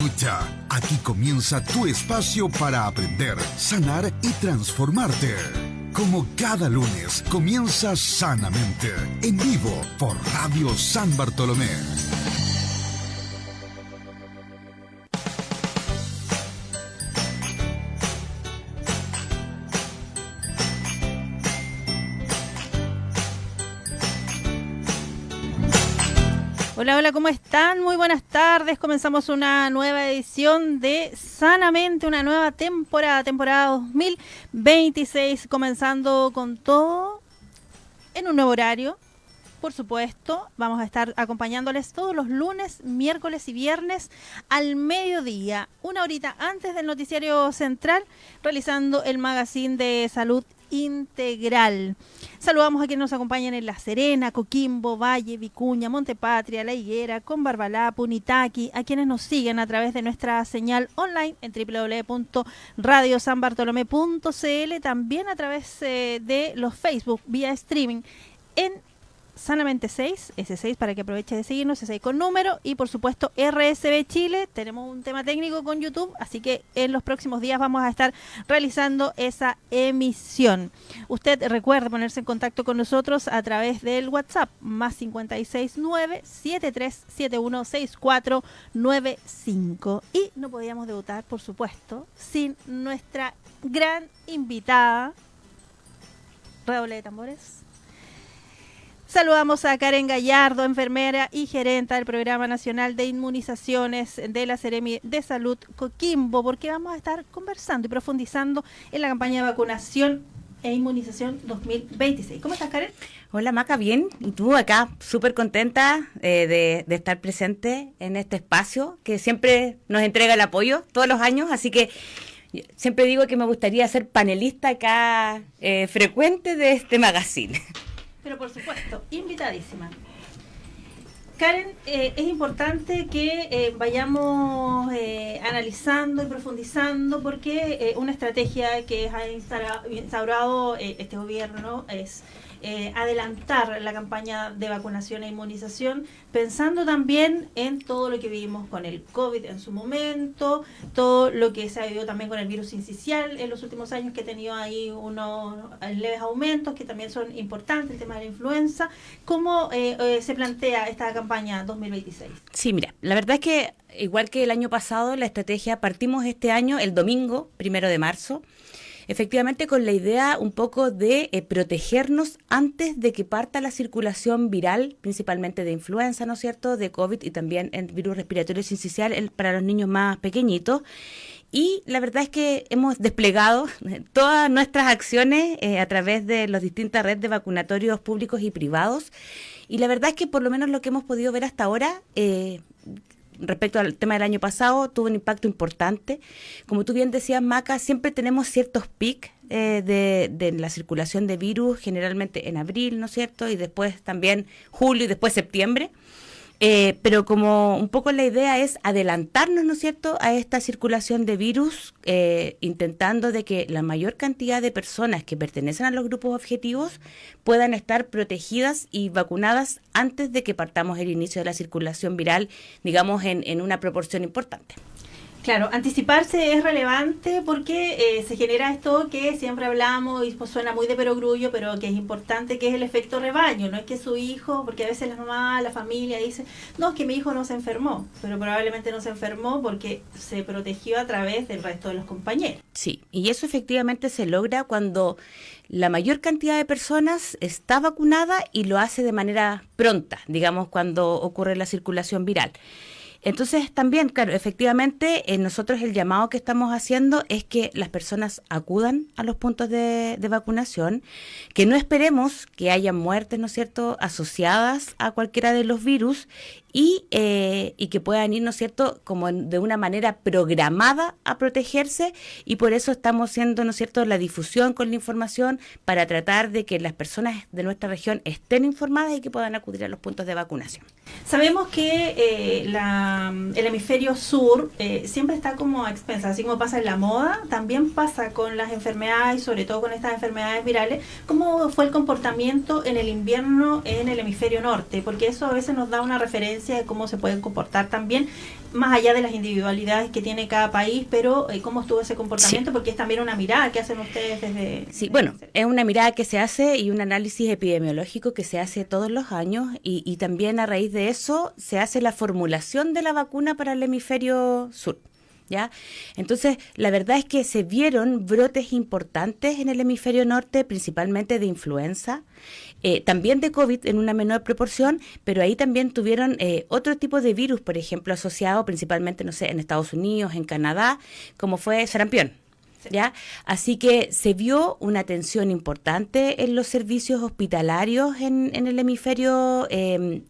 Escucha, aquí comienza tu espacio para aprender, sanar y transformarte. Como cada lunes, comienza Sanamente, en vivo por Radio San Bartolomé. Hola, hola, ¿cómo están? Muy buenas tardes. Comenzamos una nueva edición de Sanamente, una nueva temporada 2026, comenzando con todo en un nuevo horario. Por supuesto, vamos a estar acompañándoles todos los lunes, miércoles y viernes al mediodía, una horita antes del noticiario central, realizando el magazine de salud integral. Saludamos a quienes nos acompañan en La Serena, Coquimbo, Valle, Vicuña, Montepatria, La Higuera, Combarbalá, Punitaqui, a quienes nos siguen a través de nuestra señal online en www.radiosanbartolomé.cl, también a través de los Facebook vía streaming en Sanamente 6, S6 para que aproveche de seguirnos, S6 con número, y por supuesto RSB Chile. Tenemos un tema técnico con YouTube, así que en los próximos días vamos a estar realizando esa emisión. Usted recuerde ponerse en contacto con nosotros a través del WhatsApp más 569-7371-6495. Y no podíamos debutar, por supuesto, sin nuestra gran invitada. Redoble de tambores. Saludamos a Karen Gallardo, enfermera y gerenta del Programa Nacional de Inmunizaciones de la Seremi de Salud Coquimbo, porque vamos a estar conversando y profundizando en la campaña de vacunación e inmunización 2026. ¿Cómo estás, Karen? Hola, Maca, bien. Y tú acá, súper contenta de estar presente en este espacio que siempre nos entrega el apoyo todos los años, así que siempre digo que me gustaría ser panelista acá frecuente de este magazine. Pero por supuesto, invitadísima. Karen, es importante que vayamos analizando y profundizando, porque una estrategia que ha instaurado este gobierno es adelantar la campaña de vacunación e inmunización, pensando también en todo lo que vivimos con el COVID en su momento, todo lo que se ha vivido también con el virus sincicial en los últimos años, que ha tenido ahí unos leves aumentos que también son importantes, el tema de la influenza. ¿Cómo se plantea esta campaña 2026? Sí, mira, la verdad es que igual que el año pasado, la estrategia partimos este año el domingo 1 de marzo, efectivamente con la idea un poco de protegernos antes de que parta la circulación viral, principalmente de influenza, ¿no es cierto?, de COVID y también el virus respiratorio sincicial para los niños más pequeñitos. Y la verdad es que hemos desplegado todas nuestras acciones a través de las distintas redes de vacunatorios públicos y privados. Y la verdad es que por lo menos lo que hemos podido ver hasta ahora, respecto al tema del año pasado, tuvo un impacto importante. Como tú bien decías, Maca, siempre tenemos ciertos picos de la circulación de virus, generalmente en abril, ¿no es cierto? Y después también julio y después septiembre. Pero como un poco la idea es adelantarnos, ¿no es cierto?, a esta circulación de virus, intentando de que la mayor cantidad de personas que pertenecen a los grupos objetivos puedan estar protegidas y vacunadas antes de que partamos el inicio de la circulación viral, digamos, en una proporción importante. Claro, anticiparse es relevante porque se genera esto que siempre hablamos y pues suena muy de perogrullo, pero que es importante, que es el efecto rebaño. No es que su hijo, porque a veces la mamá, la familia dice, no, es que mi hijo no se enfermó, pero probablemente no se enfermó porque se protegió a través del resto de los compañeros. Sí, y eso efectivamente se logra cuando la mayor cantidad de personas está vacunada y lo hace de manera pronta, digamos, cuando ocurre la circulación viral. Entonces también, claro, efectivamente, nosotros el llamado que estamos haciendo es que las personas acudan a los puntos de vacunación, que no esperemos que haya muertes, ¿no es cierto?, asociadas a cualquiera de los virus y que puedan ir, ¿no es cierto?, como de una manera programada a protegerse, y por eso estamos haciendo, ¿no es cierto?, la difusión con la información para tratar de que las personas de nuestra región estén informadas y que puedan acudir a los puntos de vacunación. Sabemos que el hemisferio sur siempre está como a expensas, así como pasa en la moda, también pasa con las enfermedades, sobre todo con estas enfermedades virales. ¿Cómo fue el comportamiento en el invierno en el hemisferio norte? Porque eso a veces nos da una referencia experiencia de cómo se pueden comportar también, más allá de las individualidades que tiene cada país, pero cómo estuvo ese comportamiento, porque es también una mirada que hacen ustedes desde... Sí, bueno, es una mirada que se hace y un análisis epidemiológico que se hace todos los años y también a raíz de eso se hace la formulación de la vacuna para el hemisferio sur. ¿Ya? Entonces, la verdad es que se vieron brotes importantes en el hemisferio norte, principalmente de influenza, también de COVID en una menor proporción, pero ahí también tuvieron otro tipo de virus, por ejemplo, asociado principalmente, no sé, en Estados Unidos, en Canadá, como fue sarampión. ¿Ya? Así que se vio una tensión importante en los servicios hospitalarios en el hemisferio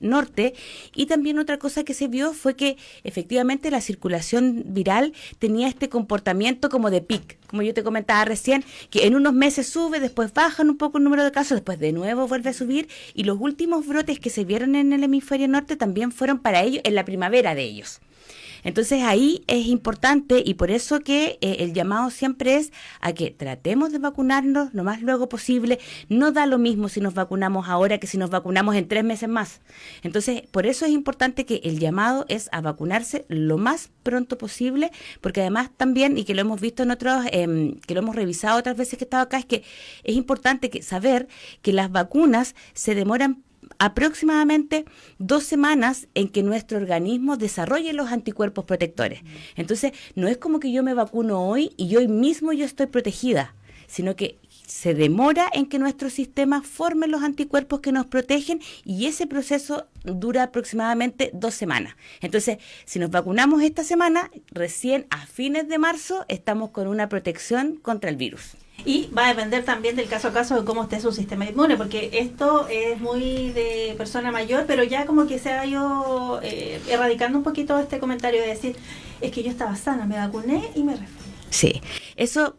norte, y también otra cosa que se vio fue que efectivamente la circulación viral tenía este comportamiento como de pic, como yo te comentaba recién, que en unos meses sube, después bajan un poco el número de casos, después de nuevo vuelve a subir, y los últimos brotes que se vieron en el hemisferio norte también fueron para ellos en la primavera de ellos. Entonces ahí es importante, y por eso que el llamado siempre es a que tratemos de vacunarnos lo más luego posible. No da lo mismo si nos vacunamos ahora que si nos vacunamos en 3 meses más. Entonces, por eso es importante que el llamado es a vacunarse lo más pronto posible, porque además también, y que lo hemos visto en otros, que lo hemos revisado otras veces que he estado acá, es que es importante saber que las vacunas se demoran aproximadamente 2 semanas en que nuestro organismo desarrolle los anticuerpos protectores. Entonces, no es como que yo me vacuno hoy y hoy mismo yo estoy protegida, sino que se demora en que nuestro sistema forme los anticuerpos que nos protegen, y ese proceso dura aproximadamente 2 semanas. Entonces, si nos vacunamos esta semana, recién a fines de marzo estamos con una protección contra el virus. Y va a depender también del caso a caso de cómo esté su sistema inmune, porque esto es muy de persona mayor, pero ya como que se ha ido erradicando un poquito este comentario de decir, es que yo estaba sana, me vacuné y me resfrié. Sí, eso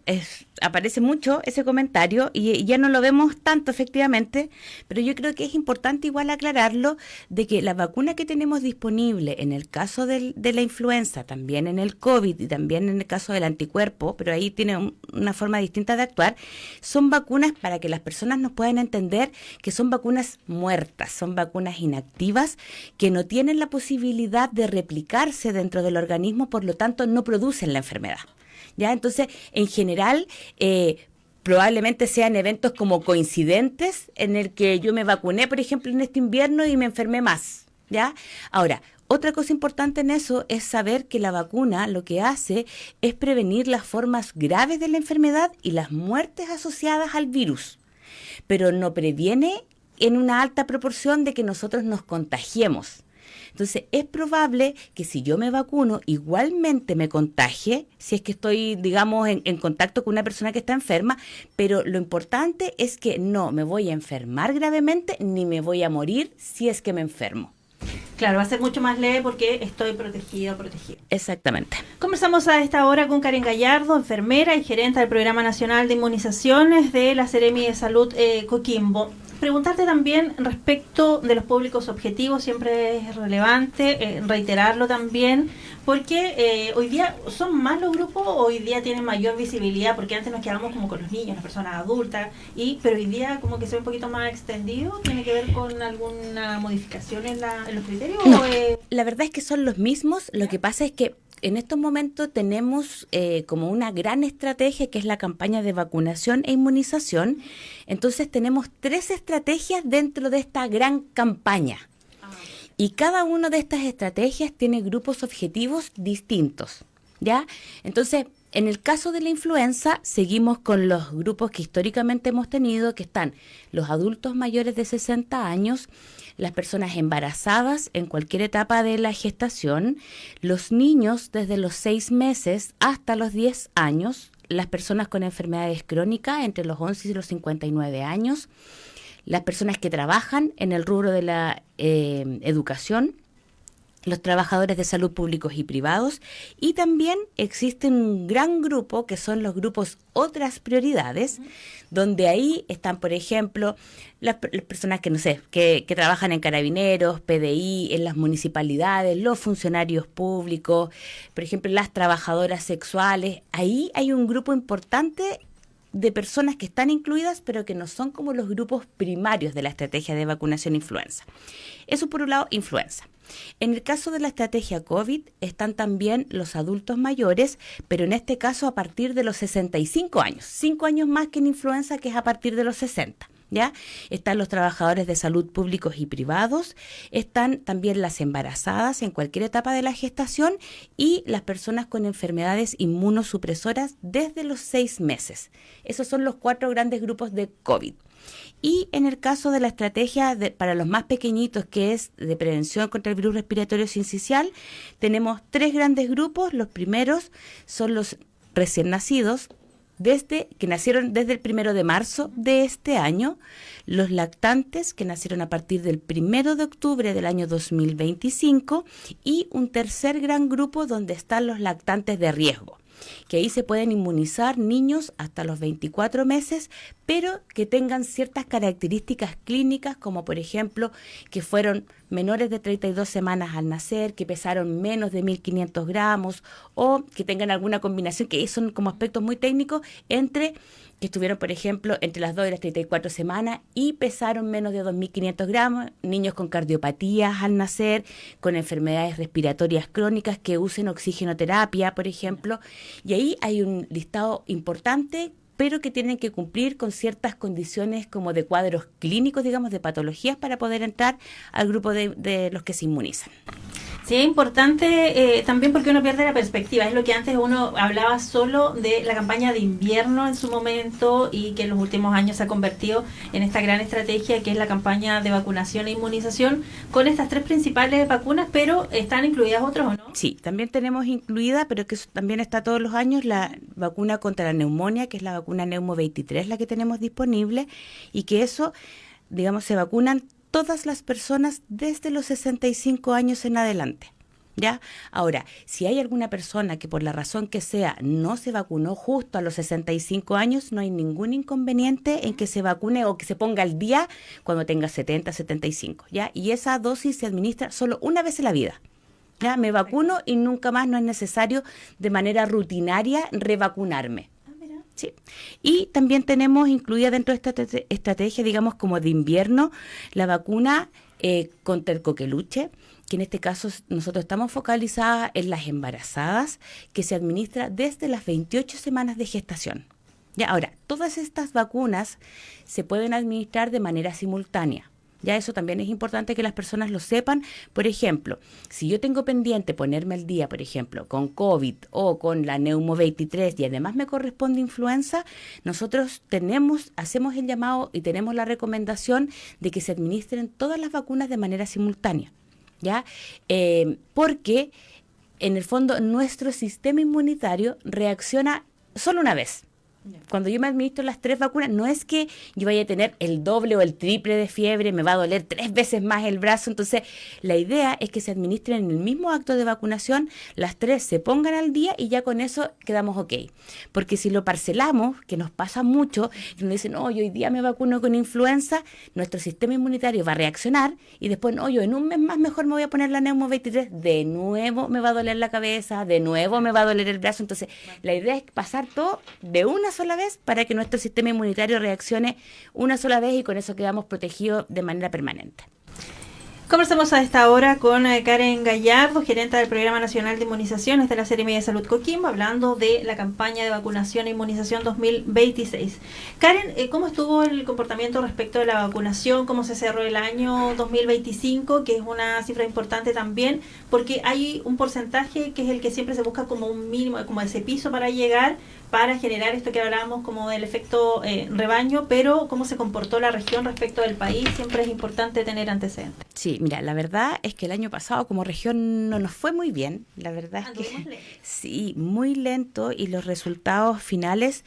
aparece mucho, ese comentario, y ya no lo vemos tanto efectivamente, pero yo creo que es importante igual aclararlo, de que la vacuna que tenemos disponible en el caso de la influenza, también en el COVID y también en el caso del anticuerpo, pero ahí tiene una forma distinta de actuar, son vacunas para que las personas nos puedan entender que son vacunas muertas, son vacunas inactivas que no tienen la posibilidad de replicarse dentro del organismo, por lo tanto no producen la enfermedad. ¿Ya? Entonces, en general, probablemente sean eventos como coincidentes en el que yo me vacuné, por ejemplo, en este invierno y me enfermé más. ¿Ya? Ahora, otra cosa importante en eso es saber que la vacuna lo que hace es prevenir las formas graves de la enfermedad y las muertes asociadas al virus, pero no previene en una alta proporción de que nosotros nos contagiemos. Entonces, es probable que si yo me vacuno, igualmente me contagie, si es que estoy, digamos, en contacto con una persona que está enferma, pero lo importante es que no me voy a enfermar gravemente, ni me voy a morir si es que me enfermo. Claro, va a ser mucho más leve porque estoy protegido. Exactamente. Conversamos a esta hora con Karen Gallardo, enfermera y gerente del Programa Nacional de Inmunizaciones de la Seremi de Salud Coquimbo. Preguntarte también respecto de los públicos objetivos, siempre es relevante reiterarlo también, porque hoy día son más los grupos, hoy día tienen mayor visibilidad, porque antes nos quedábamos como con los niños, las personas adultas, pero hoy día como que se ve un poquito más extendido. ¿Tiene que ver con alguna modificación en los criterios? No, la verdad es que son los mismos. Lo que pasa es que en estos momentos tenemos como una gran estrategia, que es la campaña de vacunación e inmunización. Entonces tenemos 3 estrategias dentro de esta gran campaña. Y cada una de estas estrategias tiene grupos objetivos distintos, ¿ya? Entonces, en el caso de la influenza, seguimos con los grupos que históricamente hemos tenido, que están los adultos mayores de 60 años, las personas embarazadas en cualquier etapa de la gestación, los niños desde los 6 meses hasta los 10 años, las personas con enfermedades crónicas entre los 11 y los 59 años, las personas que trabajan en el rubro de la educación, los trabajadores de salud públicos y privados, y también existe un gran grupo que son los grupos otras prioridades, donde ahí están, por ejemplo, las personas que, no sé, que trabajan en carabineros, PDI, en las municipalidades, los funcionarios públicos, por ejemplo, las trabajadoras sexuales. Ahí hay un grupo importante de personas que están incluidas, pero que no son como los grupos primarios de la estrategia de vacunación influenza. Eso por un lado, influenza. En el caso de la estrategia COVID están también los adultos mayores, pero en este caso a partir de los 65 años, 5 años más que en influenza, que es a partir de los 60. ¿Ya? Están los trabajadores de salud públicos y privados, están también las embarazadas en cualquier etapa de la gestación y las personas con enfermedades inmunosupresoras desde los 6 meses. Esos son los 4 grandes grupos de COVID. Y en el caso de la estrategia para los más pequeñitos, que es de prevención contra el virus respiratorio sincicial, tenemos 3 grandes grupos. Los primeros son los recién nacidos, que nacieron desde el 1 de marzo de este año, los lactantes que nacieron a partir del 1 de octubre del año 2025 y un tercer gran grupo donde están los lactantes de riesgo, que ahí se pueden inmunizar niños hasta los 24 meses, pero que tengan ciertas características clínicas, como por ejemplo que fueron menores de 32 semanas al nacer, que pesaron menos de 1.500 gramos o que tengan alguna combinación, que son como aspectos muy técnicos, entre que estuvieron, por ejemplo, entre las 2 y las 34 semanas y pesaron menos de 2.500 gramos, niños con cardiopatías al nacer, con enfermedades respiratorias crónicas que usen oxigenoterapia, por ejemplo, y ahí hay un listado importante, pero que tienen que cumplir con ciertas condiciones como de cuadros clínicos, digamos, de patologías para poder entrar al grupo de los que se inmunizan. Sí, es importante también porque uno pierde la perspectiva. Es lo que antes uno hablaba solo de la campaña de invierno en su momento y que en los últimos años se ha convertido en esta gran estrategia que es la campaña de vacunación e inmunización con estas 3 principales vacunas, pero ¿están incluidas otras o no? Sí, también tenemos incluida, pero que también está todos los años, la vacuna contra la neumonía, que es la vacuna Neumo 23, la que tenemos disponible, y que eso, digamos, se vacunan todas las personas desde los 65 años en adelante, ¿ya? Ahora, si hay alguna persona que por la razón que sea no se vacunó justo a los 65 años, no hay ningún inconveniente en que se vacune o que se ponga al día cuando tenga 70, 75, ¿ya? Y esa dosis se administra solo una vez en la vida, ¿ya? Me vacuno y nunca más, no es necesario de manera rutinaria revacunarme. Sí. Y también tenemos incluida dentro de esta estrategia, digamos, como de invierno, la vacuna contra el coqueluche, que en este caso nosotros estamos focalizadas en las embarazadas, que se administra desde las 28 semanas de gestación. Ya, ahora, todas estas vacunas se pueden administrar de manera simultánea. Ya eso también es importante que las personas lo sepan. Por ejemplo, si yo tengo pendiente ponerme al día, por ejemplo, con COVID o con la Neumo 23 y además me corresponde influenza, nosotros hacemos el llamado y tenemos la recomendación de que se administren todas las vacunas de manera simultánea, ¿ya? Porque en el fondo nuestro sistema inmunitario reacciona solo una vez. Cuando yo me administro las 3 vacunas, no es que yo vaya a tener el doble o el triple de fiebre, me va a doler 3 veces más el brazo. Entonces, la idea es que se administren en el mismo acto de vacunación, las 3 se pongan al día y ya con eso quedamos ok. Porque si lo parcelamos, que nos pasa mucho, y nos dicen, yo hoy día me vacuno con influenza, nuestro sistema inmunitario va a reaccionar y después, yo en un mes más mejor me voy a poner la Neumo 23, de nuevo me va a doler la cabeza, de nuevo me va a doler el brazo. Entonces, la idea es pasar todo de una sola vez para que nuestro sistema inmunitario reaccione una sola vez y con eso quedamos protegidos de manera permanente. Conversamos a esta hora con Karen Gallardo, gerente del Programa Nacional de Inmunizaciones de la Seremía de Salud Coquimbo, hablando de la campaña de vacunación e inmunización 2026. Karen, ¿cómo estuvo el comportamiento respecto de la vacunación? ¿Cómo se cerró el año 2025? Que es una cifra importante también, porque hay un porcentaje que es el que siempre se busca como un mínimo, como ese piso para llegar, para generar esto que hablábamos como del efecto rebaño, pero cómo se comportó la región respecto del país, siempre es importante tener antecedentes. Sí, mira, la verdad es que el año pasado como región no nos fue muy bien, la verdad es que sí, muy lento, y los resultados finales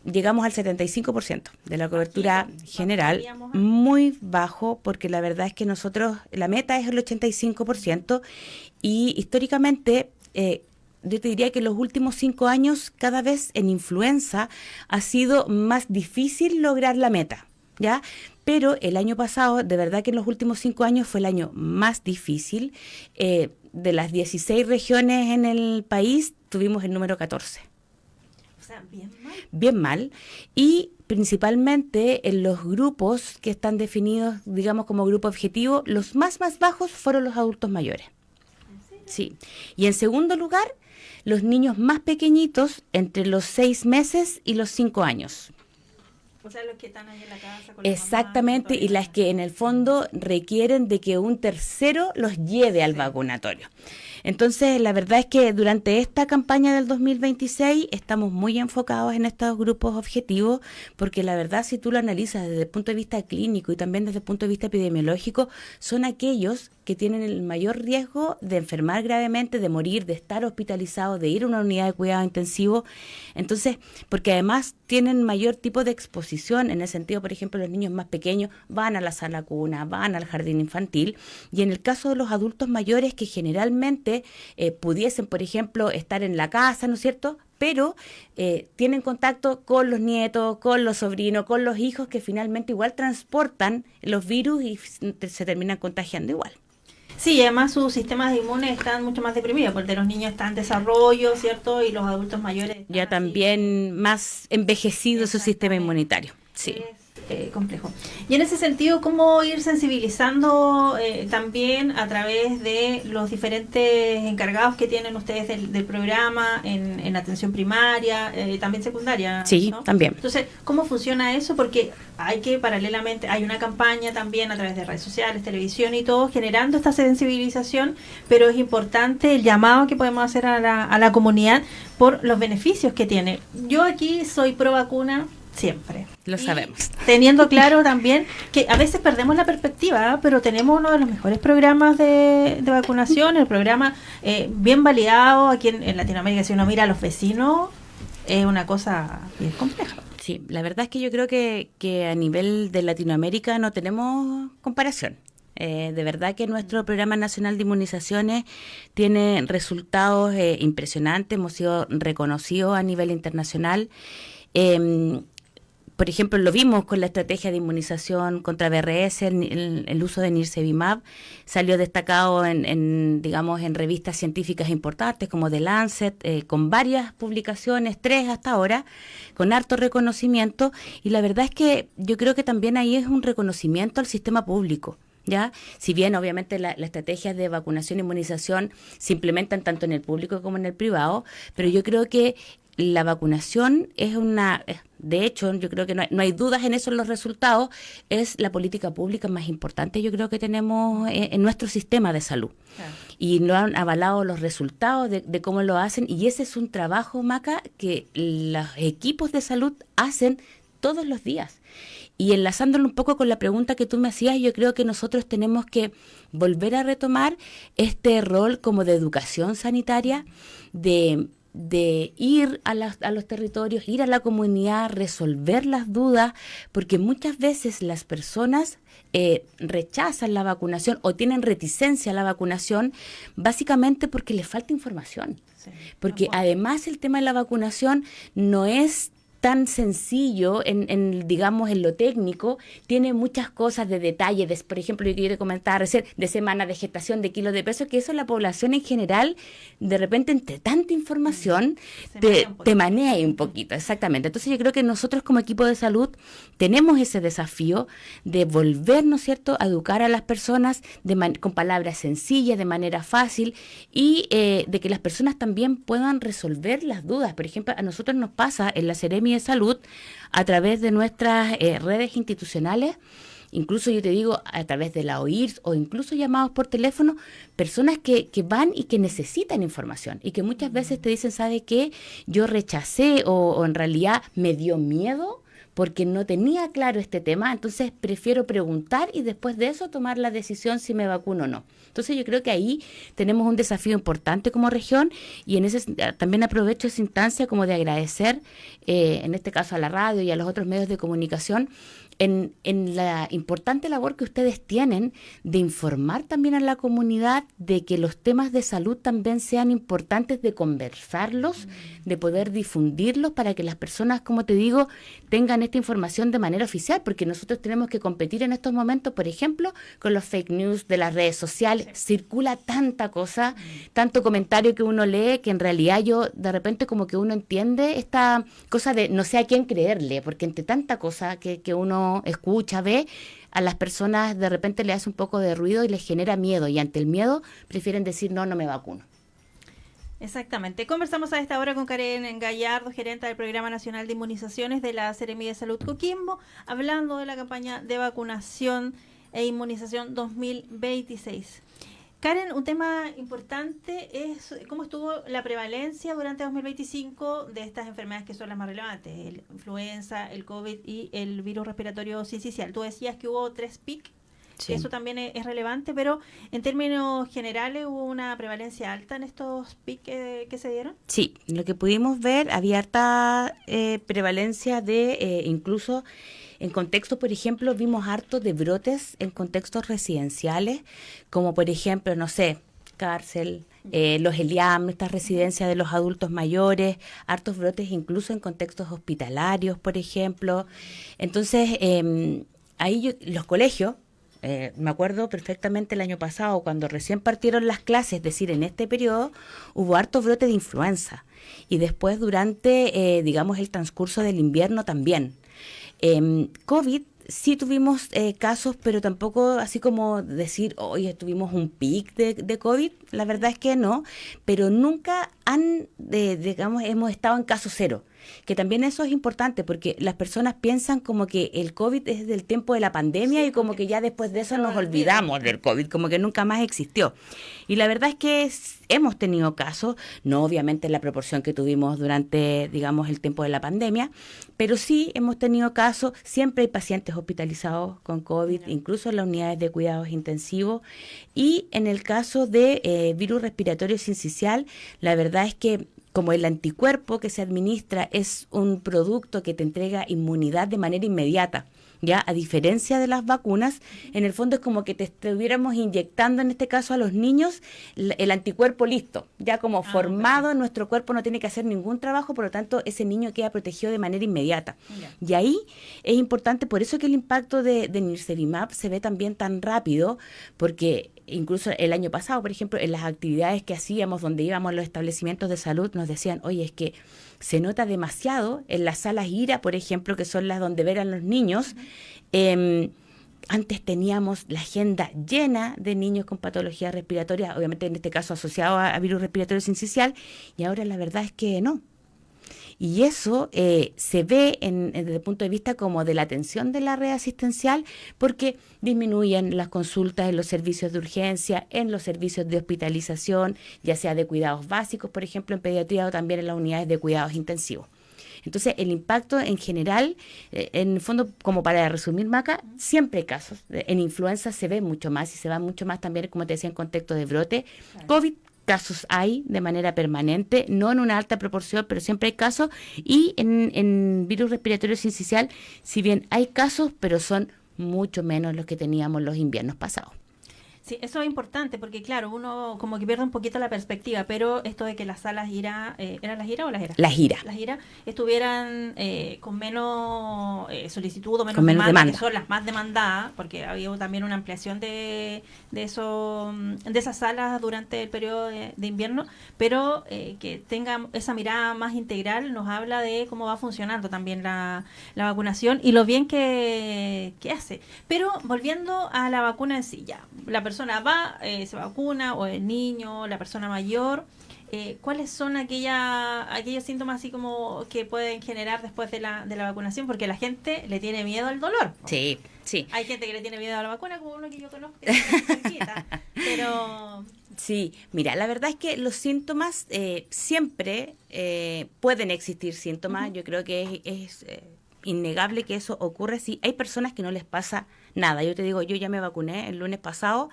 llegamos al 75% de la cobertura general, muy bajo, porque la verdad es que nosotros, la meta es el 85%, y históricamente yo te diría que en los últimos 5 años, cada vez en influenza ha sido más difícil lograr la meta, ¿ya? Pero el año pasado, de verdad que en los últimos 5 años fue el año más difícil. De las 16 regiones en el país, tuvimos el número 14. O sea, bien mal. Bien mal, y principalmente en los grupos que están definidos, digamos, como grupo objetivo, los más bajos fueron los adultos mayores. Sí. Y en segundo lugar, los niños más pequeñitos, entre los 6 meses y los 5 años. O sea, los que están ahí en la casa con Exactamente, y las que en el fondo requieren de que un tercero los lleve al vacunatorio. Entonces, la verdad es que durante esta campaña del 2026 estamos muy enfocados en estos grupos objetivos, porque la verdad, si tú lo analizas desde el punto de vista clínico y también desde el punto de vista epidemiológico, son aquellos que tienen el mayor riesgo de enfermar gravemente, de morir, de estar hospitalizados, de ir a una unidad de cuidado intensivo. Entonces, porque además tienen mayor tipo de exposición, en el sentido, por ejemplo, los niños más pequeños van a la sala cuna, van al jardín infantil, y en el caso de los adultos mayores que generalmente pudiesen, por ejemplo, estar en la casa, ¿no es cierto?, pero tienen contacto con los nietos, con los sobrinos, con los hijos, que finalmente igual transportan los virus y se terminan contagiando igual. Sí, y además sus sistemas inmunes están mucho más deprimidos, porque los niños están en desarrollo, ¿cierto? Y los adultos mayores ya también más envejecido su sistema inmunitario. Sí. Es complejo. Y en ese sentido, ¿cómo ir sensibilizando también a través de los diferentes encargados que tienen ustedes del programa en atención primaria, también secundaria? Sí, ¿no? también. Entonces, ¿cómo funciona eso? Porque paralelamente, hay una campaña también a través de redes sociales, televisión y todo, generando esta sensibilización, pero es importante el llamado que podemos hacer a la comunidad por los beneficios que tiene. Yo aquí soy pro vacuna siempre. Lo sabemos. Teniendo claro también que a veces perdemos la perspectiva, pero tenemos uno de los mejores programas de vacunación, el programa bien validado aquí en Latinoamérica. Si uno mira a los vecinos, es una cosa bien compleja. Sí, la verdad es que yo creo que a nivel de Latinoamérica no tenemos comparación. De verdad que nuestro Programa Nacional de Inmunizaciones tiene resultados impresionantes, hemos sido reconocidos a nivel internacional. Por ejemplo, lo vimos con la estrategia de inmunización contra VRS, el uso de Nirsevimab salió destacado digamos, en revistas científicas importantes como The Lancet, con varias publicaciones, 3 hasta ahora, con harto reconocimiento, y la verdad es que yo creo que también ahí es un reconocimiento al sistema público. ¿Ya? Si bien obviamente las estrategias de vacunación e inmunización se implementan tanto en el público como en el privado, pero yo creo que la vacunación es de hecho, yo creo que no hay dudas en eso, en los resultados, es la política pública más importante, yo creo que tenemos en nuestro sistema de salud. Claro. Y lo han avalado los resultados de cómo lo hacen, y ese es un trabajo, Maca, que los equipos de salud hacen todos los días. Y enlazándolo un poco con la pregunta que tú me hacías, yo creo que nosotros tenemos que volver a retomar este rol como de educación sanitaria, de ir a los territorios, ir a la comunidad, resolver las dudas, porque muchas veces las personas rechazan la vacunación o tienen reticencia a la vacunación básicamente porque les falta información. Sí, porque además el tema de la vacunación no es tan sencillo digamos, en lo técnico, tiene muchas cosas de detalle, por ejemplo, yo quiero comentar recién, de semana de gestación, de kilos de peso, que eso la población en general, de repente, entre tanta información, te manea un poquito, exactamente. Entonces yo creo que nosotros como equipo de salud tenemos ese desafío de volver, ¿no es cierto?, a educar a las personas con palabras sencillas, de manera fácil, y de que las personas también puedan resolver las dudas. Por ejemplo, a nosotros nos pasa en la Seremi de Salud, a través de nuestras redes institucionales, incluso yo te digo, a través de la OIRS o incluso llamados por teléfono, personas que van y que necesitan información y que muchas veces te dicen, ¿sabe qué? Yo rechacé o en realidad me dio miedo porque no tenía claro este tema, entonces prefiero preguntar y después de eso tomar la decisión si me vacuno o no. Entonces yo creo que ahí tenemos un desafío importante como región, y en ese también aprovecho esa instancia como de agradecer, en este caso a la radio y a los otros medios de comunicación, en la importante labor que ustedes tienen de informar también a la comunidad de que los temas de salud también sean importantes, de conversarlos, de poder difundirlos para que las personas, como te digo, tengan esta información de manera oficial, porque nosotros tenemos que competir en estos momentos, por ejemplo, con los fake news de las redes sociales. Circula tanta cosa, tanto comentario que uno lee, que en realidad yo de repente como que uno entiende esta cosa de no sé a quién creerle, porque entre tanta cosa que uno escucha, ve, a las personas de repente le hace un poco de ruido y les genera miedo, y ante el miedo prefieren decir no me vacuno. Exactamente. Conversamos a esta hora con Karen Gallardo, gerente del Programa Nacional de Inmunizaciones de la Seremi de Salud Coquimbo, hablando de la campaña de vacunación e inmunización 2026. Karen, un tema importante es cómo estuvo la prevalencia durante 2025 de estas enfermedades que son las más relevantes, el influenza, el COVID y el virus respiratorio sincicial. Tú decías que hubo 3 PIC, sí. Eso también es relevante, pero en términos generales hubo una prevalencia alta en estos PIC que se dieron. Sí, lo que pudimos ver, había harta prevalencia de incluso... En contextos, por ejemplo, vimos harto de brotes en contextos residenciales, como por ejemplo, no sé, cárcel, los ELIAM, estas residencias de los adultos mayores, hartos brotes incluso en contextos hospitalarios, por ejemplo. Entonces, ahí los colegios, me acuerdo perfectamente el año pasado, cuando recién partieron las clases, es decir, en este periodo, hubo harto brote de influenza. Y después, durante, digamos, el transcurso del invierno también. COVID, sí tuvimos casos, pero tampoco así como decir, oye, tuvimos un pic de COVID, la verdad es que no, pero nunca digamos, hemos estado en caso cero, que también eso es importante, porque las personas piensan como que el COVID es del tiempo de la pandemia, sí, y como que ya después de eso nos olvidamos del COVID, como que nunca más existió. Y la verdad es que hemos tenido casos, no obviamente en la proporción que tuvimos durante, digamos, el tiempo de la pandemia, pero sí hemos tenido casos, siempre hay pacientes hospitalizados con COVID, incluso en las unidades de cuidados intensivos, y en el caso de virus respiratorio sincicial, la verdad es que como el anticuerpo que se administra es un producto que te entrega inmunidad de manera inmediata, ya a diferencia de las vacunas, en el fondo es como que te estuviéramos inyectando en este caso a los niños el anticuerpo listo, ya como formado, perfecto. Nuestro cuerpo no tiene que hacer ningún trabajo, por lo tanto ese niño queda protegido de manera inmediata. Ya. Y ahí es importante, por eso que el impacto de Nirsevimab se ve también tan rápido, porque incluso el año pasado, por ejemplo, en las actividades que hacíamos, donde íbamos a los establecimientos de salud, nos decían, oye, es que se nota demasiado en las salas IRA, por ejemplo, que son las donde verán los niños. Antes teníamos la agenda llena de niños con patologías respiratorias, obviamente en este caso asociado a virus respiratorio sincicial, y ahora la verdad es que no. Y eso se ve desde el punto de vista como de la atención de la red asistencial, porque disminuyen las consultas en los servicios de urgencia, en los servicios de hospitalización, ya sea de cuidados básicos, por ejemplo, en pediatría, o también en las unidades de cuidados intensivos. Entonces, el impacto en general, en el fondo, como para resumir, Maca, siempre hay casos. En influenza se ve mucho más, y se va mucho más también, como te decía, en contexto de brote. Claro. COVID, casos hay de manera permanente, no en una alta proporción, pero siempre hay casos. Y en virus respiratorio sincicial, si bien hay casos, pero son mucho menos los que teníamos los inviernos pasados. Sí, eso es importante porque, claro, uno como que pierde un poquito la perspectiva, pero esto de que las salas IRA, ¿eran las IRA o las ERA? Las IRA. Las IRA estuvieran con menos solicitud o menos demanda, que son las más demandadas, porque había también una ampliación de esas salas durante el periodo de invierno, pero que tenga esa mirada más integral nos habla de cómo va funcionando también la vacunación y lo bien que hace. Pero volviendo a la vacuna en sí, ya, la persona va, se vacuna, o el niño, la persona mayor, ¿cuáles son aquellos síntomas así como que pueden generar después de la vacunación? Porque la gente le tiene miedo al dolor. Sí, sí. Hay gente que le tiene miedo a la vacuna, como uno que yo conozco, que es cerquita, pero... Sí, mira, la verdad es que los síntomas siempre pueden existir síntomas. Uh-huh. Yo creo que es innegable que eso ocurre. Sí, hay personas que no les pasa nada. Yo te digo, yo ya me vacuné el lunes pasado,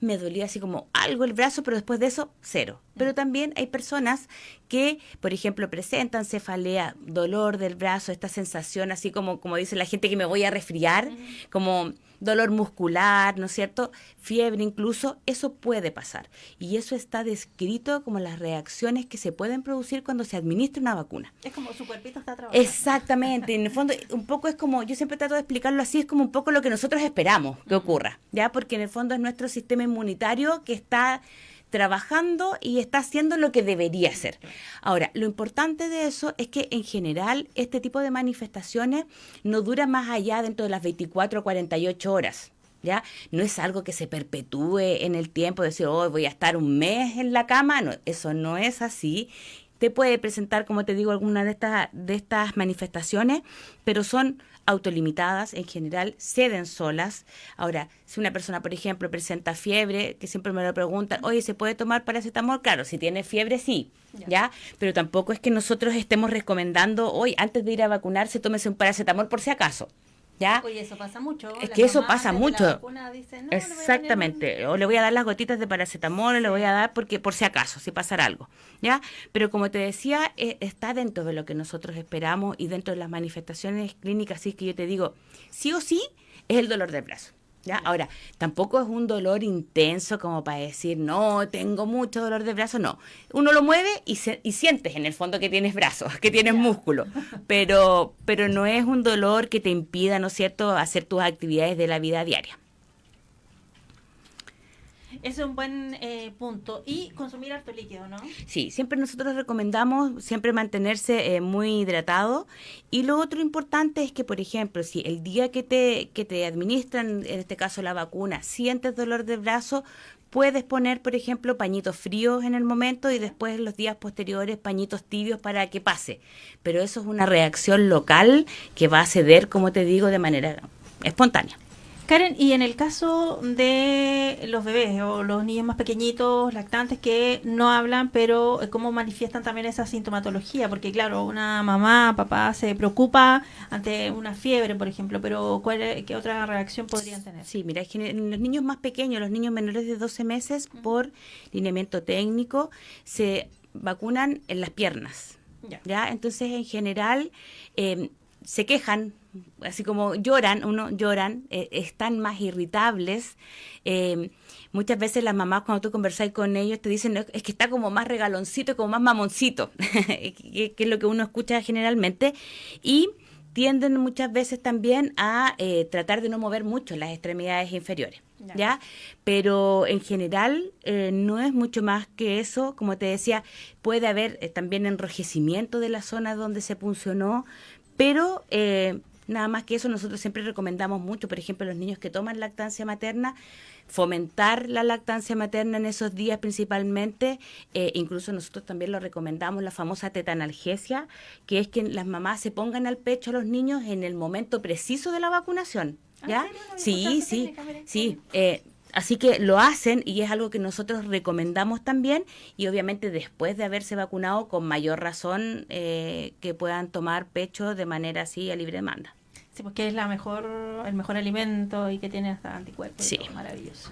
me dolía así como algo el brazo, pero después de eso, cero. Pero también hay personas que, por ejemplo, presentan cefalea, dolor del brazo, esta sensación así como dice la gente que me voy a resfriar, como dolor muscular, ¿no es cierto? Fiebre incluso, eso puede pasar. Y eso está descrito como las reacciones que se pueden producir cuando se administra una vacuna. Es como su cuerpito está trabajando. Exactamente, en el fondo un poco es como, yo siempre trato de explicarlo así, es como un poco lo que nosotros esperamos que ocurra, ¿ya? Porque en el fondo es nuestro sistema inmunitario que está trabajando y está haciendo lo que debería hacer. Ahora, lo importante de eso es que en general este tipo de manifestaciones no dura más allá dentro de las 24 o 48 horas. ¿Ya? No es algo que se perpetúe en el tiempo, decir, oh, voy a estar un mes en la cama, no, eso no es así. Te puede presentar, como te digo, alguna de estas manifestaciones, pero son autolimitadas, en general ceden solas. Ahora, si una persona, por ejemplo, presenta fiebre, que siempre me lo preguntan, oye, ¿se puede tomar paracetamol? Claro, si tiene fiebre, sí, ¿ya? Pero tampoco es que nosotros estemos recomendando, hoy antes de ir a vacunarse, tómese un paracetamol por si acaso. ¿Ya? Oye, eso pasa mucho. Es que eso pasa mucho. Dicen, no, exactamente. O le voy a dar las gotitas de paracetamol, o le voy a dar porque por si acaso, si pasara algo. ¿Ya? Pero como te decía, está dentro de lo que nosotros esperamos y dentro de las manifestaciones clínicas, así que yo te digo, sí o sí, es el dolor del brazo. ¿Ya? Ahora, tampoco es un dolor intenso como para decir, no, tengo mucho dolor de brazo, no. Uno lo mueve y sientes en el fondo que tienes brazos, que tienes músculo, pero no es un dolor que te impida, ¿no es cierto?, hacer tus actividades de la vida diaria. Ese es un buen punto. Y consumir harto líquido, ¿no? Sí, siempre nosotros recomendamos siempre mantenerse muy hidratado. Y lo otro importante es que, por ejemplo, si el día que te administran, en este caso la vacuna, sientes dolor de brazo, puedes poner, por ejemplo, pañitos fríos en el momento y después en los días posteriores pañitos tibios para que pase. Pero eso es una reacción local que va a ceder, como te digo, de manera espontánea. Karen, y en el caso de los bebés o los niños más pequeñitos, lactantes, que no hablan, pero ¿cómo manifiestan también esa sintomatología? Porque claro, una mamá, papá se preocupa ante una fiebre, por ejemplo, pero ¿qué otra reacción podrían tener? Sí, mira, es que en los niños más pequeños, los niños menores de 12 meses, por lineamiento técnico, se vacunan en las piernas. ¿Ya? Entonces, en general, se quejan, así como lloran, están más irritables. Muchas veces las mamás, cuando tú conversas con ellos, te dicen, es que está como más regaloncito, como más mamoncito, que es lo que uno escucha generalmente. Y tienden muchas veces también a tratar de no mover mucho las extremidades inferiores. ¿Ya? Pero en general no es mucho más que eso. Como te decía, puede haber también enrojecimiento de la zona donde se puncionó, pero nada más que eso. Nosotros siempre recomendamos mucho, por ejemplo, a los niños que toman lactancia materna, fomentar la lactancia materna en esos días principalmente. Incluso nosotros también lo recomendamos, la famosa tetanalgesia, que es que las mamás se pongan al pecho a los niños en el momento preciso de la vacunación. ¿Ya? Sí. Así que lo hacen y es algo que nosotros recomendamos también, y obviamente después de haberse vacunado, con mayor razón que puedan tomar pecho de manera así a libre demanda. Sí, porque es el mejor alimento y que tiene hasta anticuerpos. Sí. Maravilloso.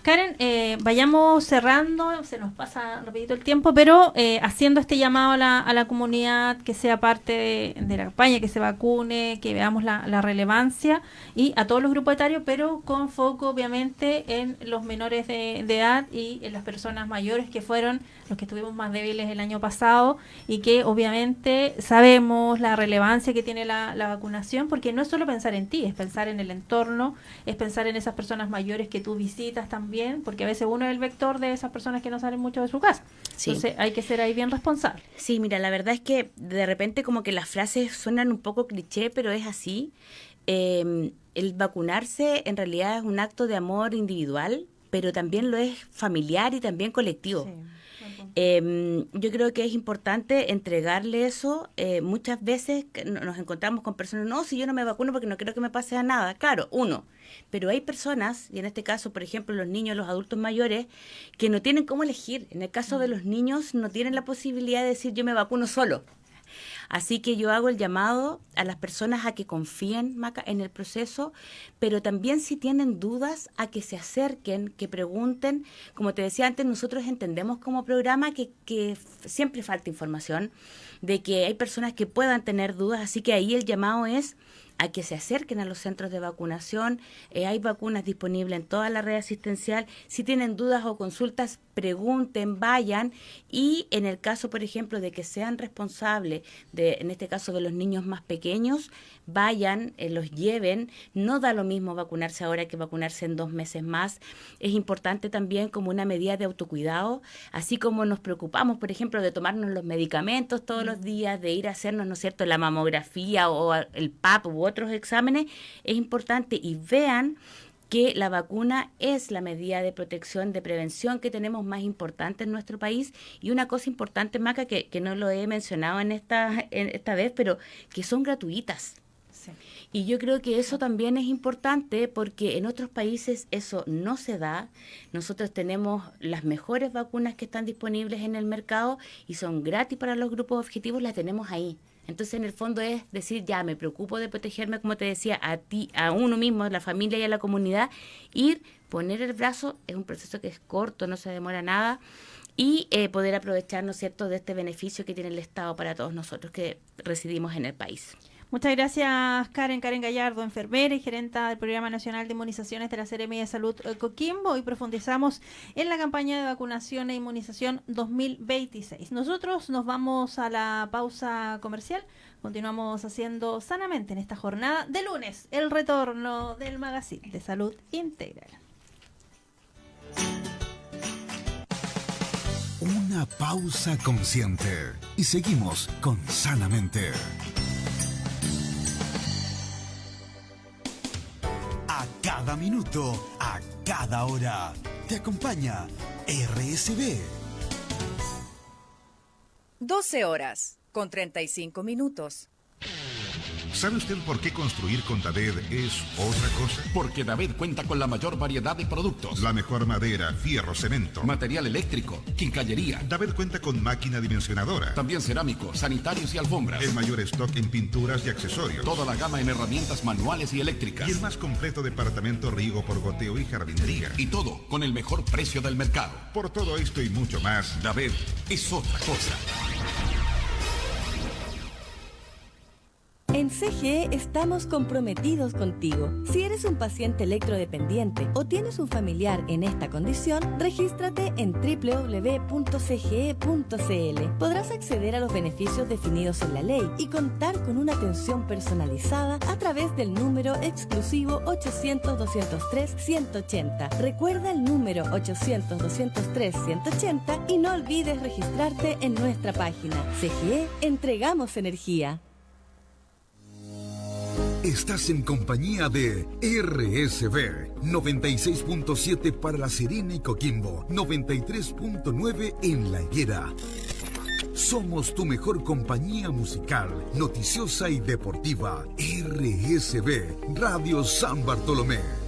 Karen, vayamos cerrando, se nos pasa rapidito el tiempo, pero haciendo este llamado a la comunidad que sea parte de la campaña, que se vacune, que veamos la relevancia, y a todos los grupos etarios, pero con foco obviamente en los menores de edad y en las personas mayores, que fueron los que estuvimos más débiles el año pasado, y que obviamente sabemos la relevancia que tiene la vacunación, porque no es solo pensar en ti, es pensar en el entorno, es pensar en esas personas mayores que tú visitas también, porque a veces uno es el vector de esas personas que no salen mucho de su casa. Sí. Entonces hay que ser ahí bien responsable. Sí, mira, la verdad es que de repente como que las frases suenan un poco cliché, pero es así. El vacunarse en realidad es un acto de amor individual, pero también lo es familiar y también colectivo. Sí. Yo creo que es importante entregarle eso. Muchas veces nos encontramos con personas, no, si yo no me vacuno porque no creo que me pase a nada. Claro, pero hay personas, y en este caso, por ejemplo, los niños, los adultos mayores, que no tienen cómo elegir. En el caso de los niños, no tienen la posibilidad de decir yo me vacuno solo. Así que yo hago el llamado a las personas a que confíen, Maca, en el proceso, pero también si tienen dudas, a que se acerquen, que pregunten. Como te decía antes, nosotros entendemos como programa que siempre falta información, de que hay personas que puedan tener dudas, así que ahí el llamado es a que se acerquen a los centros de vacunación. Hay vacunas disponibles en toda la red asistencial. Si tienen dudas o consultas, pregunten, vayan. Y en el caso, por ejemplo, de que sean responsables, en este caso de los niños más pequeños, vayan, los lleven. No da lo mismo vacunarse ahora que vacunarse en 2 meses más. Es importante también como una medida de autocuidado, así como nos preocupamos, por ejemplo, de tomarnos los medicamentos todos los días, de ir a hacernos, ¿no es cierto?, la mamografía o el PAP u otros exámenes. Es importante y vean que la vacuna es la medida de protección, de prevención que tenemos más importante en nuestro país. Y una cosa importante, Maca, que no lo he mencionado en esta vez, pero que son gratuitas. Sí. Y yo creo que eso también es importante porque en otros países eso no se da. Nosotros tenemos las mejores vacunas que están disponibles en el mercado y son gratis para los grupos objetivos, las tenemos ahí. Entonces, en el fondo es decir, ya me preocupo de protegerme, como te decía, a ti, a uno mismo, a la familia y a la comunidad. Ir, poner el brazo, es un proceso que es corto, no se demora nada. Y poder aprovechar, ¿no es cierto?, de este beneficio que tiene el Estado para todos nosotros que residimos en el país. Muchas gracias, Karen Gallardo, enfermera y gerenta del Programa Nacional de Inmunizaciones de la Seremi de Salud Coquimbo. Hoy profundizamos en la campaña de vacunación e inmunización 2026. Nosotros nos vamos a la pausa comercial. Continuamos haciendo sanamente en esta jornada de lunes, el retorno del Magazine de Salud Integral. Una pausa consciente y seguimos con Sanamente. A cada minuto, a cada hora, te acompaña RSB. 12 horas con 35 minutos. ¿Sabe usted por qué construir con David es otra cosa? Porque David cuenta con la mayor variedad de productos. La mejor madera, fierro, cemento. Material eléctrico, quincallería. David cuenta con máquina dimensionadora. También cerámicos, sanitarios y alfombras. El mayor stock en pinturas y accesorios. Toda la gama en herramientas manuales y eléctricas. Y el más completo departamento riego por goteo y jardinería. Y todo con el mejor precio del mercado. Por todo esto y mucho más, David es otra cosa. En CGE estamos comprometidos contigo. Si eres un paciente electrodependiente o tienes un familiar en esta condición, regístrate en www.cge.cl. Podrás acceder a los beneficios definidos en la ley y contar con una atención personalizada a través del número exclusivo 800-203-180. Recuerda el número 800-203-180 y no olvides registrarte en nuestra página. CGE, entregamos energía. Estás en compañía de RSB 96.7 para La Serena y Coquimbo, 93.9 en La Higuera. Somos tu mejor compañía musical, noticiosa y deportiva. RSB Radio San Bartolomé.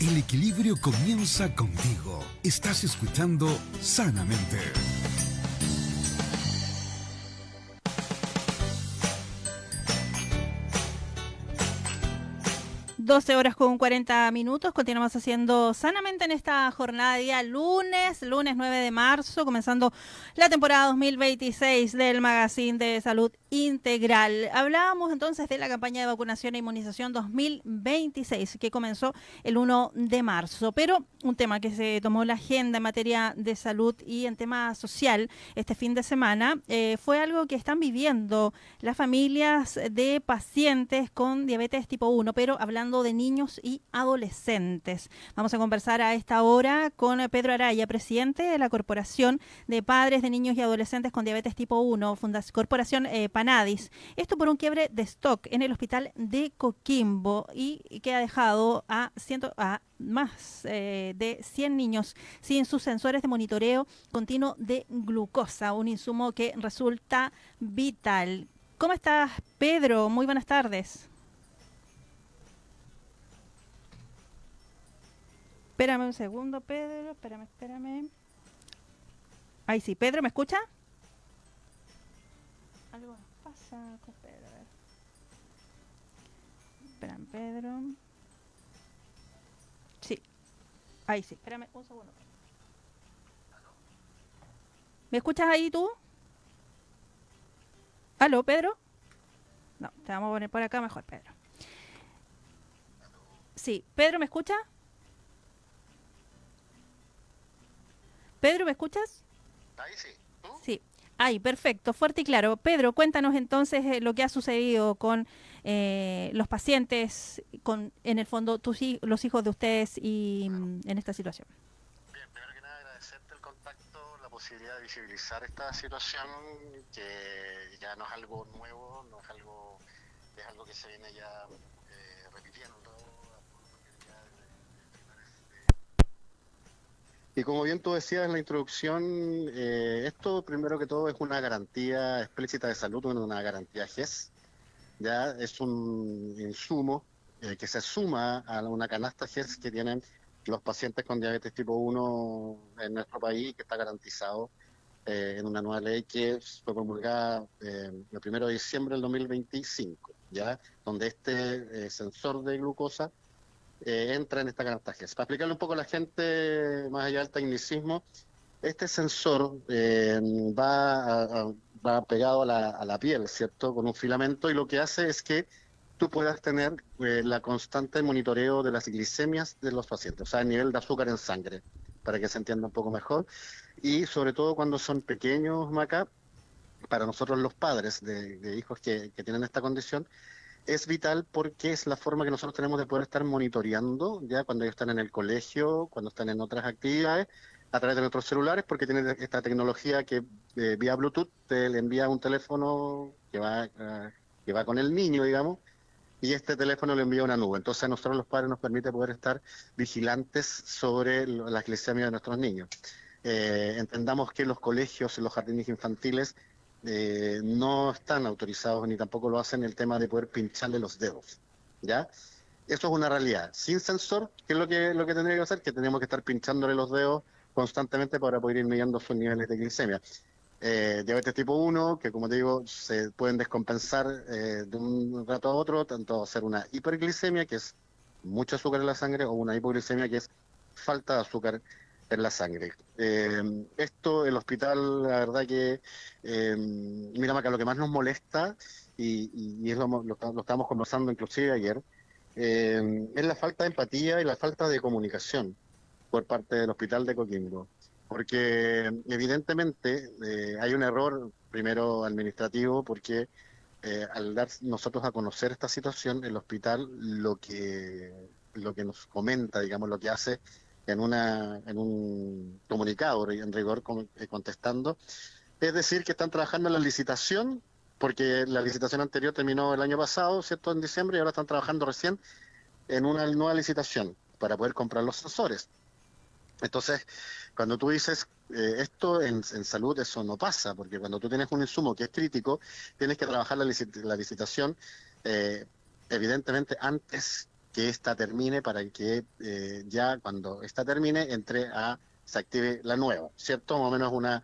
El equilibrio comienza contigo. Estás escuchando Sanamente. 12 horas con 40 minutos, continuamos haciendo Sanamente en esta jornada de día lunes 9 de marzo, comenzando la temporada 2026 del Magazine de Salud Integral. Hablábamos entonces de la campaña de vacunación e inmunización 2026 que comenzó el 1 de marzo, pero un tema que se tomó la agenda en materia de salud y en tema social este fin de semana fue algo que están viviendo las familias de pacientes con diabetes tipo 1, pero hablando de niños y adolescentes. Vamos a conversar a esta hora con Pedro Araya, presidente de la Corporación de Padres de Niños y Adolescentes con Diabetes tipo 1, Corporación Panadis. Esto por un quiebre de stock en el hospital de Coquimbo y que ha dejado a más de 100 niños sin sus sensores de monitoreo continuo de glucosa, un insumo que resulta vital. ¿Cómo estás, Pedro? Muy buenas tardes. Espérame un segundo, Pedro. Espérame. Ahí sí, Pedro, ¿me escucha? Algo pasa con Pedro. A ver. Espérame, Pedro. Sí. Ahí sí, espérame un segundo. ¿Me escuchas ahí tú? ¿Aló, Pedro? No, te vamos a poner por acá mejor, Pedro. Sí, Pedro, ¿me escucha? Pedro, ¿me escuchas? Ahí sí. ¿Tú? Sí. Ahí, perfecto, fuerte y claro. Pedro, cuéntanos entonces lo que ha sucedido con los pacientes, en el fondo los hijos de ustedes y en esta situación. Bien, primero que nada agradecerte el contacto, la posibilidad de visibilizar esta situación, que ya no es algo nuevo, es algo que se viene ya repitiendo. Y como bien tú decías en la introducción, esto primero que todo es una garantía explícita de salud, una garantía GES. Ya es un insumo que se suma a una canasta GES que tienen los pacientes con diabetes tipo 1 en nuestro país, que está garantizado en una nueva ley que fue promulgada el 1 de diciembre del 2025, ya, donde este sensor de glucosa entra en esta canasta GES. Para explicarle un poco a la gente, más allá del tecnicismo, este sensor va pegado a la piel, ¿cierto?, con un filamento, y lo que hace es que tú puedas tener la constante monitoreo de las glicemias de los pacientes, o sea, el nivel de azúcar en sangre, para que se entienda un poco mejor. Y sobre todo cuando son pequeños, Maca, para nosotros los padres de hijos que tienen esta condición, es vital porque es la forma que nosotros tenemos de poder estar monitoreando ya cuando ellos están en el colegio, cuando están en otras actividades, a través de nuestros celulares, porque tienen esta tecnología que vía Bluetooth te le envía un teléfono que va con el niño, digamos, y este teléfono le envía una nube. Entonces a nosotros los padres nos permite poder estar vigilantes sobre las glicemias de nuestros niños. Entendamos que los colegios, los jardines infantiles, no están autorizados ni tampoco lo hacen el tema de poder pincharle los dedos, ¿ya? Eso es una realidad. Sin sensor, ¿qué es lo que tendría que hacer? Que tenemos que estar pinchándole los dedos constantemente para poder ir midiendo sus niveles de glicemia. Diabetes tipo 1, que como te digo, se pueden descompensar de un rato a otro, tanto hacer una hiperglicemia, que es mucho azúcar en la sangre, o una hipoglicemia, que es falta de azúcar en la sangre. Esto, el hospital, la verdad que, mira, Maca, lo que más nos molesta, y es lo estábamos conversando inclusive ayer, es la falta de empatía y la falta de comunicación por parte del hospital de Coquimbo. Porque evidentemente hay un error, primero administrativo, porque al dar nosotros a conocer esta situación, el hospital lo que nos comenta, digamos, lo que hace en un comunicado, en rigor contestando, es decir, que están trabajando en la licitación, porque la licitación anterior terminó el año pasado, ¿cierto?, en diciembre, y ahora están trabajando recién en una nueva licitación para poder comprar los sensores. Entonces, cuando tú dices esto en salud, eso no pasa, porque cuando tú tienes un insumo que es crítico, tienes que trabajar la licitación, evidentemente, antes que esta termine para que ya cuando esta termine se active la nueva, ¿cierto? Más o menos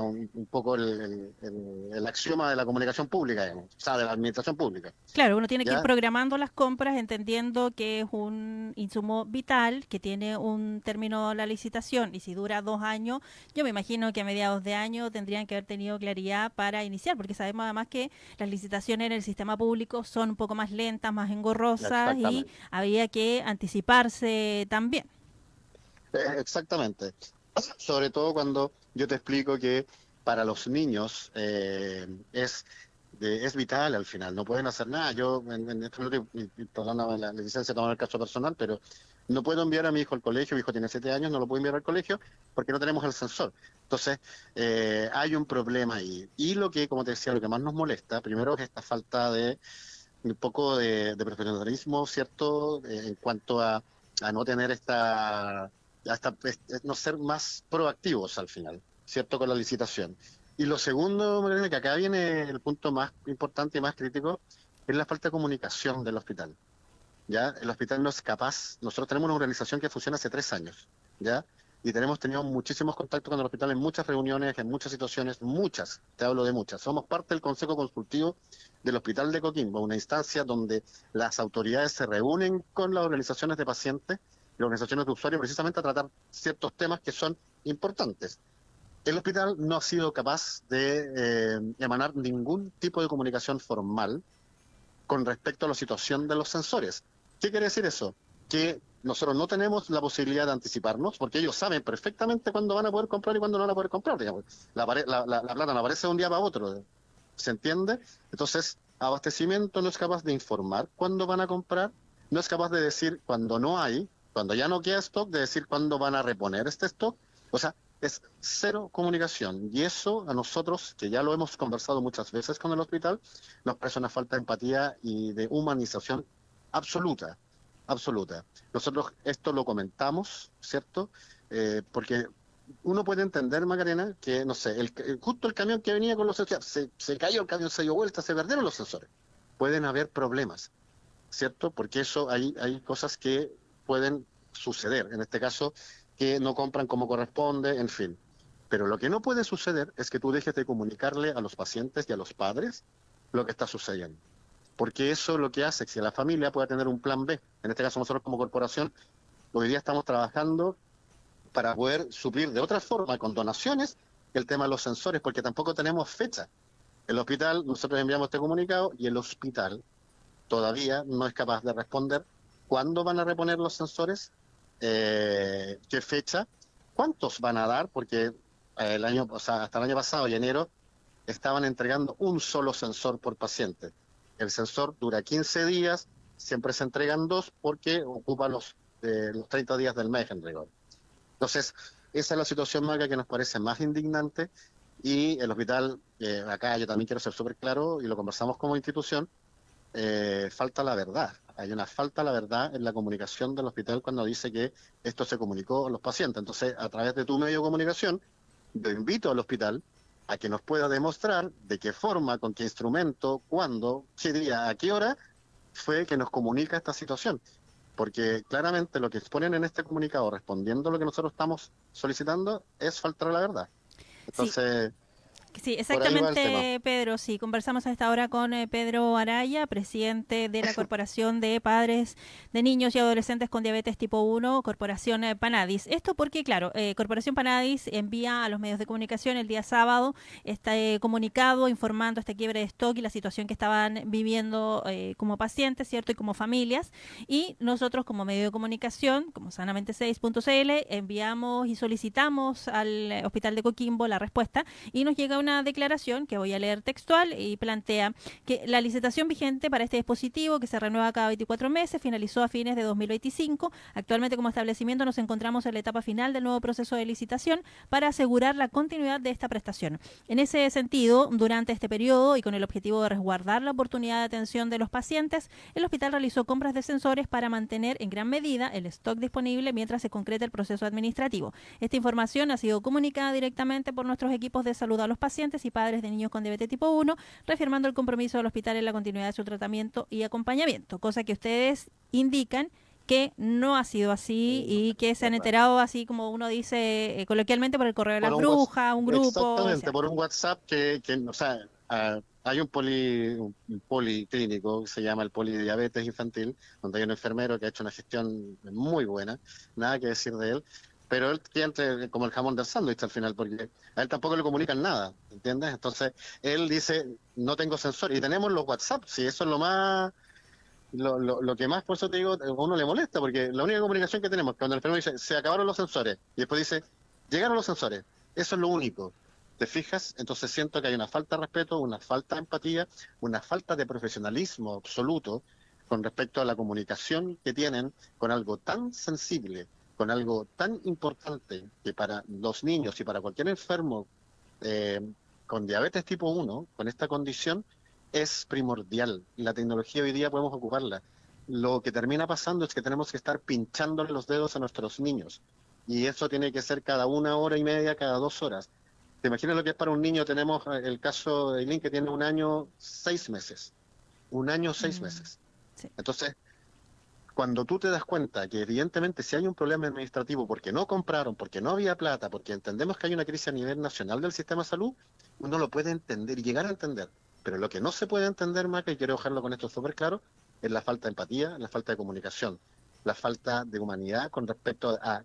un poco el axioma de la comunicación pública, digamos, o sea, de la administración pública. Claro, uno tiene que ir ¿Ya? programando las compras entendiendo que es un insumo vital, que tiene un término de la licitación y si dura 2 años, yo me imagino que a mediados de año tendrían que haber tenido claridad para iniciar, porque sabemos además que las licitaciones en el sistema público son un poco más lentas, más engorrosas y Exactamente. había que anticiparse también. Exactamente. Sobre todo cuando yo te explico que para los niños es vital al final, no pueden hacer nada. Yo, en este momento, y perdóname la licencia de tomar el caso personal, pero no puedo enviar a mi hijo al colegio, mi hijo tiene 7 años, no lo puedo enviar al colegio porque no tenemos el sensor. Entonces, hay un problema ahí. Y lo que, como te decía, lo que más nos molesta, primero es esta falta de un poco de profesionalismo, ¿cierto? En cuanto a no tener no ser más proactivos al final, ¿cierto? Con la licitación. Y lo segundo, Magdalena, que acá viene el punto más importante y más crítico, es la falta de comunicación del hospital. ¿Ya? El hospital no es capaz, nosotros tenemos una organización que funciona hace 3 años, ¿ya? Y tenemos tenido muchísimos contactos con el hospital en muchas reuniones, en muchas situaciones, muchas, te hablo de muchas. Somos parte del Consejo Consultivo del Hospital de Coquimbo, una instancia donde las autoridades se reúnen con las organizaciones de pacientes y organizaciones de usuarios precisamente a tratar ciertos temas que son importantes. El hospital no ha sido capaz de emanar ningún tipo de comunicación formal con respecto a la situación de los sensores. ¿Qué quiere decir eso? Que nosotros no tenemos la posibilidad de anticiparnos, porque ellos saben perfectamente cuándo van a poder comprar y cuándo no van a poder comprar. Digamos. La plata no aparece de un día para otro, ¿se entiende? Entonces, abastecimiento no es capaz de informar cuándo van a comprar, no es capaz de decir cuándo no hay, cuando ya no queda stock, de decir cuándo van a reponer este stock. O sea, es cero comunicación. Y eso a nosotros, que ya lo hemos conversado muchas veces con el hospital, nos parece una falta de empatía y de humanización absoluta, absoluta. Nosotros esto lo comentamos, ¿cierto? Porque uno puede entender, Macarena, que, no sé, justo el camión que venía con los sensores, se cayó el camión, se dio vuelta, se perdieron los sensores. Pueden haber problemas, ¿cierto? Porque eso hay cosas que pueden suceder. En este caso, que no compran como corresponde, en fin. Pero lo que no puede suceder es que tú dejes de comunicarle a los pacientes y a los padres lo que está sucediendo. Porque eso lo que hace es que la familia pueda tener un plan B. En este caso nosotros como corporación, hoy día estamos trabajando para poder suplir de otra forma, con donaciones, el tema de los sensores, porque tampoco tenemos fecha. El hospital, nosotros enviamos este comunicado y el hospital todavía no es capaz de responder cuándo van a reponer los sensores, qué fecha, cuántos van a dar, porque hasta el año pasado, en enero, estaban entregando un solo sensor por paciente. El sensor dura 15 días, siempre se entregan 2 porque ocupa los 30 días del mes en rigor. Entonces, esa es la situación, Maga, que nos parece más indignante y el hospital, acá yo también quiero ser súper claro y lo conversamos como institución, falta la verdad. Hay una falta a la verdad en la comunicación del hospital cuando dice que esto se comunicó a los pacientes. Entonces, a través de tu medio de comunicación, yo invito al hospital a que nos pueda demostrar de qué forma, con qué instrumento, cuándo, qué día, a qué hora fue que nos comunica esta situación. Porque claramente lo que exponen en este comunicado, respondiendo a lo que nosotros estamos solicitando, es faltar a la verdad. Entonces... Sí, exactamente, Pedro. Sí, conversamos a esta hora con Pedro Araya, presidente de la Corporación de Padres de Niños y Adolescentes con Diabetes Tipo 1, Corporación Panadis. Esto porque, claro, Corporación Panadis envía a los medios de comunicación el día sábado este comunicado informando este quiebre de stock y la situación que estaban viviendo como pacientes, ¿cierto? Y como familias. Y nosotros como medio de comunicación, como sanamente6.cl, enviamos y solicitamos al Hospital de Coquimbo la respuesta y nos llega una declaración que voy a leer textual y plantea que la licitación vigente para este dispositivo, que se renueva cada 24 meses, finalizó a fines de 2025. Actualmente como establecimiento nos encontramos en la etapa final del nuevo proceso de licitación para asegurar la continuidad de esta prestación. En ese sentido, durante este periodo y con el objetivo de resguardar la oportunidad de atención de los pacientes, el hospital realizó compras de sensores para mantener en gran medida el stock disponible mientras se concreta el proceso administrativo. Esta información ha sido comunicada directamente por nuestros equipos de salud a los pacientes pacientes y padres de niños con diabetes tipo 1, reafirmando el compromiso del hospital en la continuidad de su tratamiento y acompañamiento, cosa que ustedes indican que no ha sido así y que se han enterado, así como uno dice coloquialmente, por el correo de las brujas, un grupo. Exactamente, por un WhatsApp o sea, hay un policlínico que se llama el Polidiabetes Infantil, donde hay un enfermero que ha hecho una gestión muy buena, nada que decir de él, pero él tiene como el jamón del sándwich al final, porque a él tampoco le comunican nada, ¿entiendes? Entonces, él dice, no tengo sensor, y tenemos los WhatsApp, si eso es lo más... Lo que más, por eso te digo, a uno le molesta, porque la única comunicación que tenemos, cuando el enfermero dice, se acabaron los sensores, y después dice, llegaron los sensores, eso es lo único. ¿Te fijas? Entonces siento que hay una falta de respeto, una falta de empatía, una falta de profesionalismo absoluto con respecto a la comunicación que tienen con algo tan sensible, con algo tan importante, que para los niños y para cualquier enfermo con diabetes tipo 1, con esta condición, es primordial. La tecnología hoy día podemos ocuparla. Lo que termina pasando es que tenemos que estar pinchándole los dedos a nuestros niños. Y eso tiene que ser cada 1 hora y media, cada 2 horas. ¿Te imaginas lo que es para un niño? Tenemos el caso de Eileen, que tiene 1 año 6 meses. 1 año 6 meses. Sí. Entonces, cuando tú te das cuenta que evidentemente si hay un problema administrativo porque no compraron, porque no había plata, porque entendemos que hay una crisis a nivel nacional del sistema de salud, uno lo puede entender y llegar a entender. Pero lo que no se puede entender, Maca, y quiero dejarlo con esto súper claro, es la falta de empatía, la falta de comunicación, la falta de humanidad con respecto a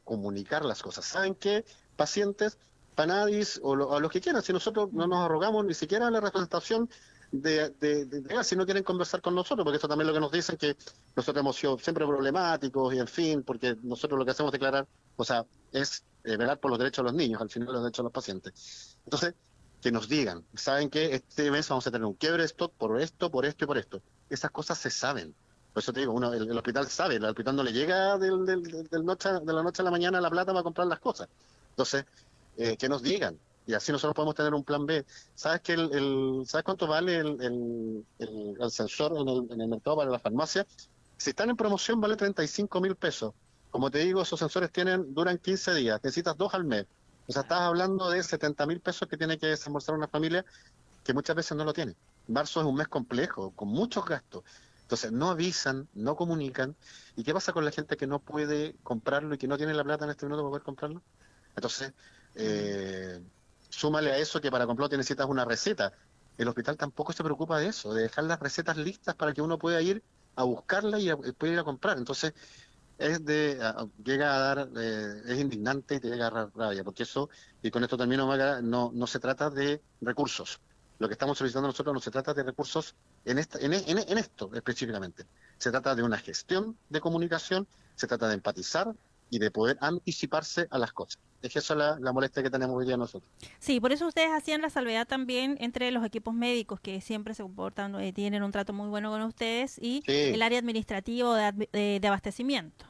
comunicar las cosas. ¿Saben qué? Pacientes, panadis o a los que quieran, si nosotros no nos arrogamos ni siquiera la representación de si no quieren conversar con nosotros, porque eso también es lo que nos dicen, que nosotros hemos sido siempre problemáticos y en fin, porque nosotros lo que hacemos es declarar, o sea, es velar por los derechos de los niños, al final los derechos de los pacientes. Entonces, que nos digan, ¿saben qué? Este mes vamos a tener un quiebre de stock por esto, por esto y por esto. Esas cosas se saben. Por eso te digo, el hospital sabe, el hospital no le llega de la noche a la mañana la plata para comprar las cosas. Entonces, que nos digan, y así nosotros podemos tener un plan B. ¿Sabes que ¿sabes cuánto vale el sensor en el mercado para la farmacia? Si están en promoción vale 35.000 pesos. Como te digo, esos sensores duran 15 días, necesitas 2 al mes. O sea, estás hablando de 70.000 pesos que tiene que desembolsar una familia que muchas veces no lo tiene. Marzo es un mes complejo, con muchos gastos. Entonces, no avisan, no comunican. ¿Y qué pasa con la gente que no puede comprarlo y que no tiene la plata en este minuto para poder comprarlo? Entonces, súmale a eso que para comprarlo necesitas una receta. El hospital tampoco se preocupa de eso, de dejar las recetas listas para que uno pueda ir a buscarla y pueda ir a comprar. Entonces, llega a dar, es indignante y te llega a dar rabia, porque eso, y con esto termino, Maga, no se trata de recursos. Lo que estamos solicitando nosotros no se trata de recursos en esto específicamente. Se trata de una gestión de comunicación, se trata de empatizar y de poder anticiparse a las cosas. Es eso la molestia que tenemos hoy día nosotros. Sí, por eso ustedes hacían la salvedad también entre los equipos médicos que siempre se comportan, tienen un trato muy bueno con ustedes y el área administrativa de abastecimiento.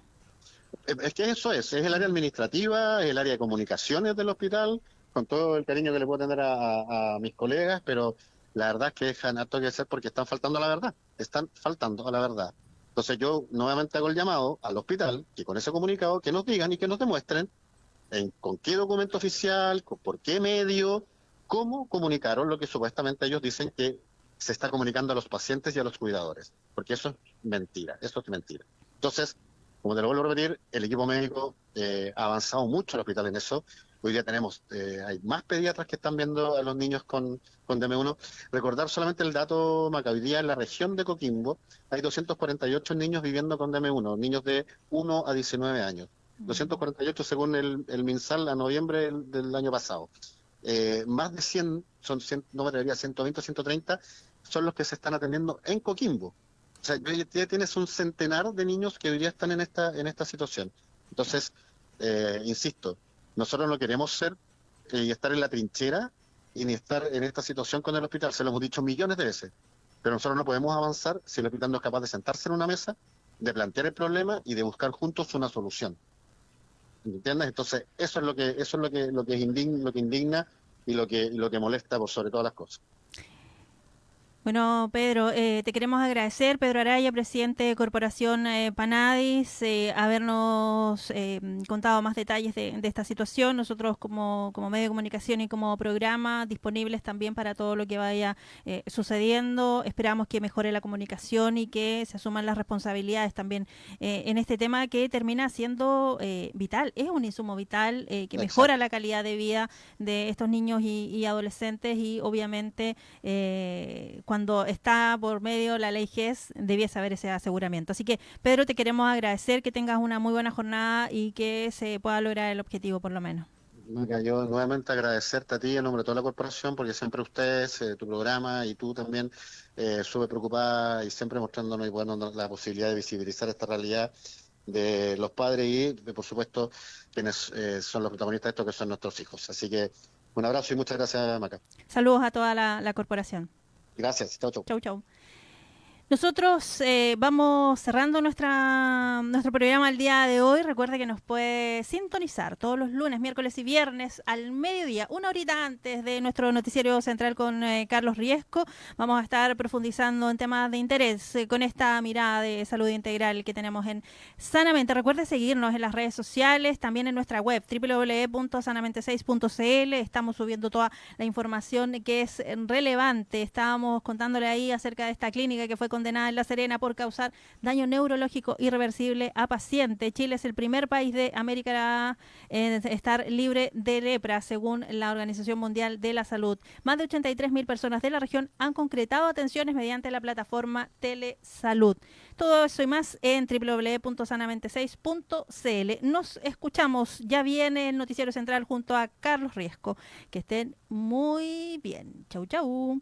Es que eso es el área administrativa, es el área de comunicaciones del hospital, con todo el cariño que le puedo tener a mis colegas, pero la verdad es que dejan harto que hacer porque están faltando a la verdad, Entonces yo nuevamente hago el llamado al hospital, que con ese comunicado, que nos digan y que nos demuestren con qué documento oficial, por qué medio, cómo comunicaron lo que supuestamente ellos dicen que se está comunicando a los pacientes y a los cuidadores, porque eso es mentira. Entonces, como te lo vuelvo a repetir, el equipo médico ha avanzado mucho el hospital en eso. Hoy día hay más pediatras que están viendo a los niños con DM1. Recordar solamente el dato, Maca, hoy día en la región de Coquimbo hay 248 niños viviendo con DM1, niños de 1 a 19 años. 248 según el MinSal a noviembre del año pasado. Más de 100, no me atrevería, 120 o 130 son los que se están atendiendo en Coquimbo. O sea, ya tienes un centenar de niños que hoy día están en esta situación. Entonces, insisto, nosotros no queremos ser y estar en la trinchera y ni estar en esta situación con el hospital. Se lo hemos dicho millones de veces. Pero nosotros no podemos avanzar si el hospital no es capaz de sentarse en una mesa, de plantear el problema y de buscar juntos una solución. ¿Entiendes? Entonces, eso es lo que indigna y lo que molesta por sobre todas las cosas. Bueno, Pedro, te queremos agradecer, Pedro Araya, presidente de Corporación Panadis, habernos contado más detalles de esta situación. Nosotros como medio de comunicación y como programa disponibles también para todo lo que vaya sucediendo. Esperamos que mejore la comunicación y que se asuman las responsabilidades también en este tema que termina siendo vital. Es un insumo vital que mejora la calidad de vida de estos niños y adolescentes y obviamente cuando está por medio la ley GES, debiese haber ese aseguramiento. Así que, Pedro, te queremos agradecer, que tengas una muy buena jornada y que se pueda lograr el objetivo, por lo menos. Mira, yo nuevamente agradecerte a ti en nombre de toda la corporación, porque siempre ustedes, tu programa y tú también, súper preocupada y siempre mostrándonos y dándonos la posibilidad de visibilizar esta realidad de los padres y, por supuesto, quienes son los protagonistas de esto, que son nuestros hijos. Así que un abrazo y muchas gracias, Maca. Saludos a toda la corporación. Gracias. Chau, chau. Chau, chau. Nosotros vamos cerrando nuestro programa el día de hoy. Recuerde que nos puede sintonizar todos los lunes, miércoles y viernes al mediodía, una horita antes de nuestro noticiero central con Carlos Riesco. Vamos a estar profundizando en temas de interés con esta mirada de salud integral que tenemos en Sanamente. Recuerde seguirnos en las redes sociales, también en nuestra web www.sanamente6.cl. Estamos subiendo toda la información que es relevante. Estábamos contándole ahí acerca de esta clínica que fue condenada en La Serena por causar daño neurológico irreversible a paciente. Chile es el primer país de América en estar libre de lepra, según la Organización Mundial de la Salud. Más de 83.000 personas de la región han concretado atenciones mediante la plataforma Telesalud. Todo eso y más en www.sanamente6.cl. Nos escuchamos. Ya viene el Noticiero Central junto a Carlos Riesco. Que estén muy bien. Chau, chau.